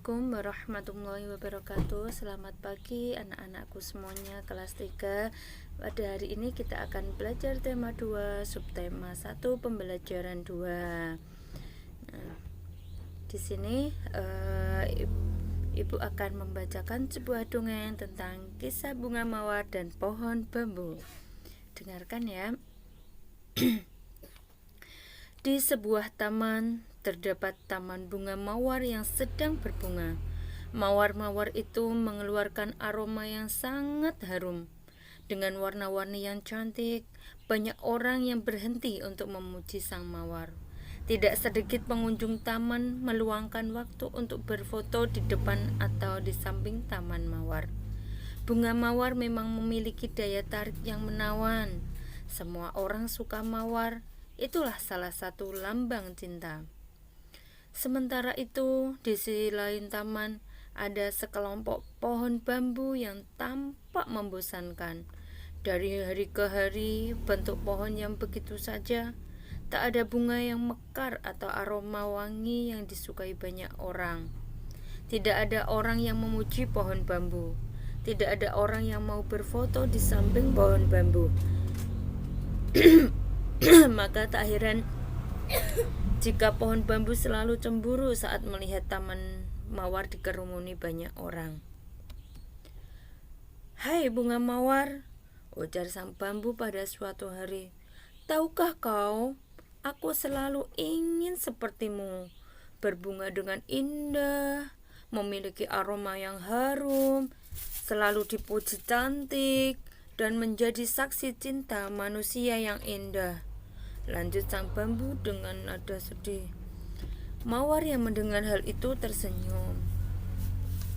Assalamualaikum warahmatullahi wabarakatuh. Selamat pagi anak-anakku semuanya kelas 3. Pada hari ini kita akan belajar tema 2, subtema 1, pembelajaran 2. Nah, di sini Ibu akan membacakan sebuah dongeng tentang kisah bunga mawar dan pohon bambu. Dengarkan ya. Di sebuah taman terdapat taman bunga mawar yang sedang berbunga. Mawar-mawar itu mengeluarkan aroma yang sangat harum. Dengan warna-warni yang cantik, banyak orang yang berhenti untuk memuji sang mawar. Tidak sedikit pengunjung taman meluangkan waktu untuk berfoto di depan atau di samping taman mawar. Bunga mawar memang memiliki daya tarik yang menawan. Semua orang suka mawar. Itulah salah satu lambang cinta. Sementara itu, di sisi lain taman ada sekelompok pohon bambu yang tampak membosankan. Dari hari ke hari, bentuk pohon yang begitu saja. Tak ada bunga yang mekar atau aroma wangi yang disukai banyak orang. Tidak ada orang yang memuji pohon bambu. Tidak ada orang yang mau berfoto di samping pohon bambu. Maka tak heran jika pohon bambu selalu cemburu saat melihat taman mawar dikerumuni banyak orang. "Hai bunga mawar," ujar sang bambu pada suatu hari. "Tahukah kau, aku selalu ingin sepertimu, berbunga dengan indah, memiliki aroma yang harum, selalu dipuji cantik, dan menjadi saksi cinta manusia yang indah," lanjut sang bambu dengan nada sedih. Mawar yang mendengar hal itu tersenyum.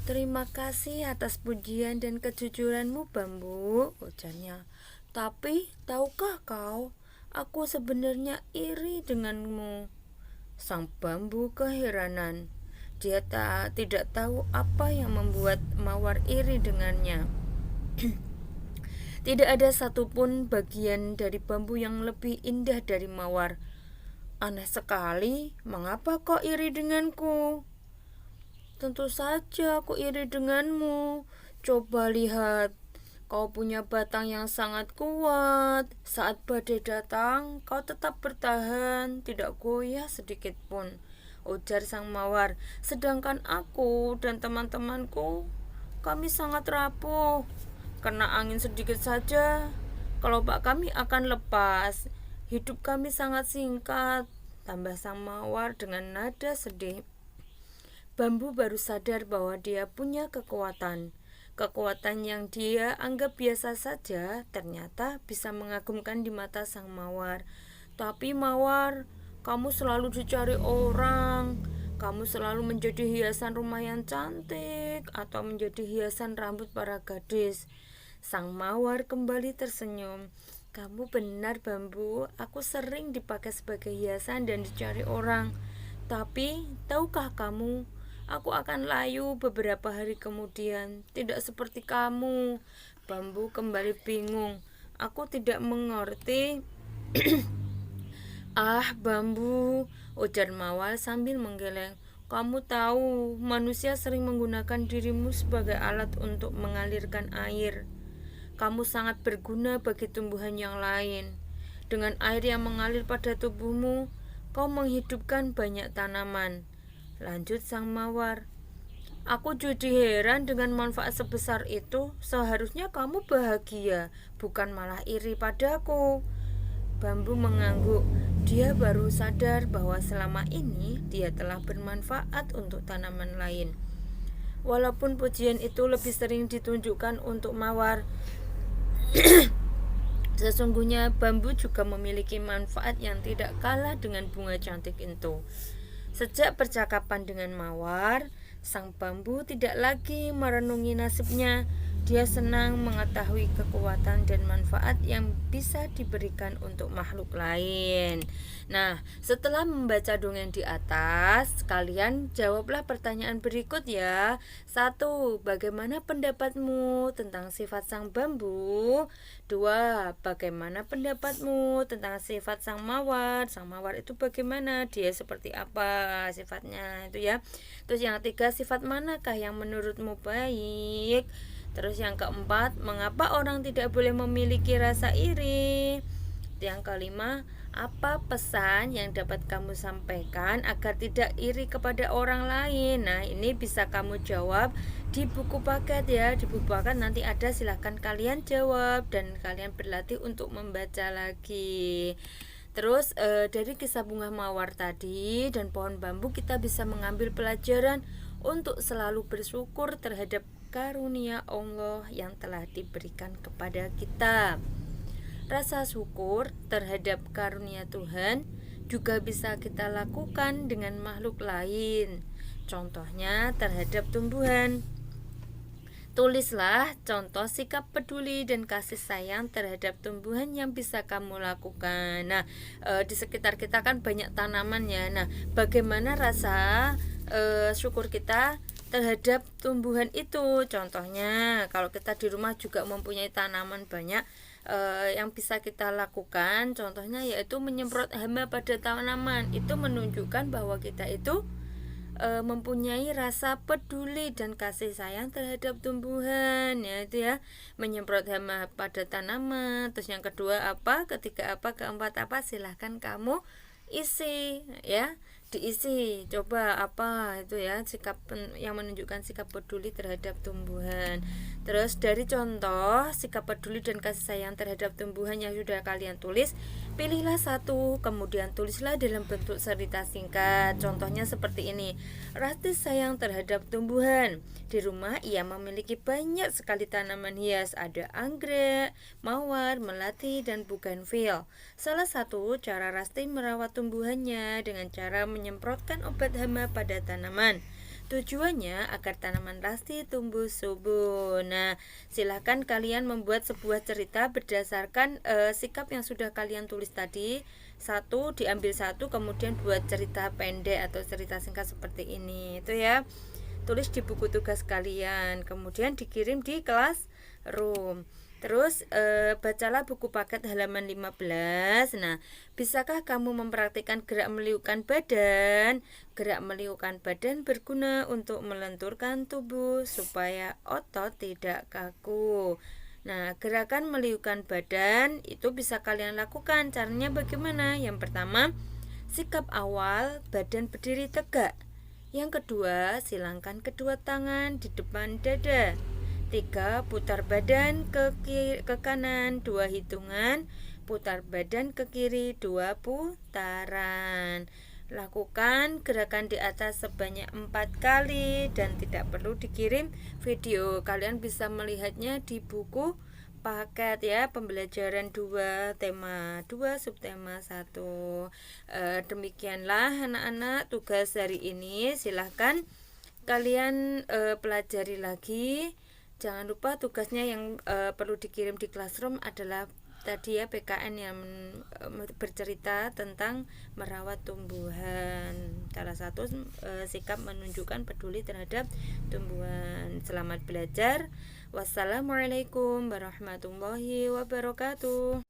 "Terima kasih atas pujian dan kejujuranmu, bambu," ujarnya. "Tapi tahukah kau, aku sebenarnya iri denganmu." Sang bambu keheranan. Dia tidak tahu apa yang membuat mawar iri dengannya. Tidak ada satupun bagian dari bambu yang lebih indah dari mawar. "Aneh sekali, mengapa kau iri denganku?" "Tentu saja aku iri denganmu. Coba lihat, kau punya batang yang sangat kuat. Saat badai datang, kau tetap bertahan, tidak goyah sedikit pun," ujar sang mawar. "Sedangkan aku dan teman-temanku, kami sangat rapuh. Kena angin sedikit saja, kelopak kami akan lepas. Hidup kami sangat singkat," tambah sang mawar dengan nada sedih. Bambu baru sadar bahwa dia punya kekuatan. Kekuatan yang dia anggap biasa saja ternyata bisa mengagumkan di mata sang mawar. "Tapi mawar, kamu selalu dicari orang. Kamu selalu menjadi hiasan rumah yang cantik atau menjadi hiasan rambut para gadis." Sang mawar kembali tersenyum. "Kamu benar, bambu. Aku sering dipakai sebagai hiasan dan dicari orang. Tapi, tahukah kamu, aku akan layu beberapa hari kemudian. Tidak seperti kamu." Bambu kembali bingung. "Aku tidak mengerti." "Ah, bambu," ujar mawar sambil menggeleng. "Kamu tahu, manusia sering menggunakan dirimu sebagai alat untuk mengalirkan air. Kamu sangat berguna bagi tumbuhan yang lain. Dengan air yang mengalir pada tubuhmu, kau menghidupkan banyak tanaman," lanjut sang mawar. "Aku jadi heran dengan manfaat sebesar itu. Seharusnya kamu bahagia, bukan malah iri padaku." Bambu mengangguk. Dia baru sadar bahwa selama ini dia telah bermanfaat untuk tanaman lain. Walaupun pujian itu lebih sering ditunjukkan untuk mawar, sesungguhnya bambu juga memiliki manfaat yang tidak kalah dengan bunga cantik itu. Sejak percakapan dengan mawar, sang bambu tidak lagi merenungi nasibnya. Dia senang mengetahui kekuatan dan manfaat yang bisa diberikan untuk makhluk lain. Nah, setelah membaca dongeng di atas, kalian jawablah pertanyaan berikut ya. 1. Bagaimana pendapatmu tentang sifat sang bambu? 2. Bagaimana pendapatmu tentang sifat sang mawar? Sang mawar itu bagaimana? Dia seperti apa sifatnya itu ya. Terus yang ketiga, sifat manakah yang menurutmu baik? Terus yang keempat, mengapa orang tidak boleh memiliki rasa iri? Yang kelima, apa pesan yang dapat kamu sampaikan agar tidak iri kepada orang lain? Nah, ini bisa kamu jawab di buku paket ya. Di buku paket nanti ada, silahkan kalian jawab dan kalian berlatih untuk membaca lagi. Terus dari kisah bunga mawar tadi dan pohon bambu kita bisa mengambil pelajaran untuk selalu bersyukur terhadap karunia Allah yang telah diberikan kepada kita. Rasa syukur terhadap karunia Tuhan juga bisa kita lakukan dengan makhluk lain. Contohnya terhadap tumbuhan. Tulislah contoh sikap peduli dan kasih sayang terhadap tumbuhan yang bisa kamu lakukan. Nah, di sekitar kita kan banyak tanaman ya. Nah, bagaimana rasa syukur kita terhadap tumbuhan itu? Contohnya, kalau kita di rumah juga mempunyai tanaman banyak, yang bisa kita lakukan. Contohnya yaitu menyemprot hama pada tanaman. Itu menunjukkan bahwa kita itu mempunyai rasa peduli dan kasih sayang terhadap tumbuhan ya, itu ya, menyemprot hama pada tanaman. Terus yang kedua apa, ketiga apa, keempat apa, silahkan kamu isi ya, diisi. Coba apa itu ya, sikap yang menunjukkan sikap peduli terhadap tumbuhan. Terus dari contoh sikap peduli dan kasih sayang terhadap tumbuhan yang sudah kalian tulis, pilihlah satu, kemudian tulislah dalam bentuk cerita singkat. Contohnya seperti ini. Rasti sayang terhadap tumbuhan. Di rumah ia memiliki banyak sekali tanaman hias. Ada anggrek, mawar, melati, dan bougainville. Salah satu cara Rasti merawat tumbuhannya dengan cara menyemprotkan obat hama pada tanaman. Tujuannya agar tanaman Rasti tumbuh subur. Nah, silahkan kalian membuat sebuah cerita berdasarkan sikap yang sudah kalian tulis tadi. Satu, diambil satu, kemudian buat cerita pendek atau cerita singkat seperti ini. Itu ya. Tulis di buku tugas kalian, kemudian dikirim di kelas room. Terus bacalah buku paket halaman 15. Nah, bisakah kamu mempraktikkan gerak meliukkan badan? Gerak meliukkan badan berguna untuk melenturkan tubuh supaya otot tidak kaku. Nah, gerakan meliukkan badan itu bisa kalian lakukan. Caranya bagaimana? Yang pertama, sikap awal, badan berdiri tegak. Yang kedua, silangkan kedua tangan di depan dada. 3. Putar badan ke kanan 2 hitungan. Putar badan ke kiri 2 putaran. Lakukan gerakan di atas sebanyak 4 kali dan tidak perlu dikirim video. Kalian bisa melihatnya di buku paket ya, pembelajaran 2, tema 2, subtema 1. Demikianlah anak-anak tugas hari ini. Silahkan kalian pelajari lagi. Jangan lupa tugasnya yang perlu dikirim di classroom adalah tadi ya, PKN yang bercerita tentang merawat tumbuhan. Salah satu sikap menunjukkan peduli terhadap tumbuhan. Selamat belajar. Wassalamualaikum warahmatullahi wabarakatuh.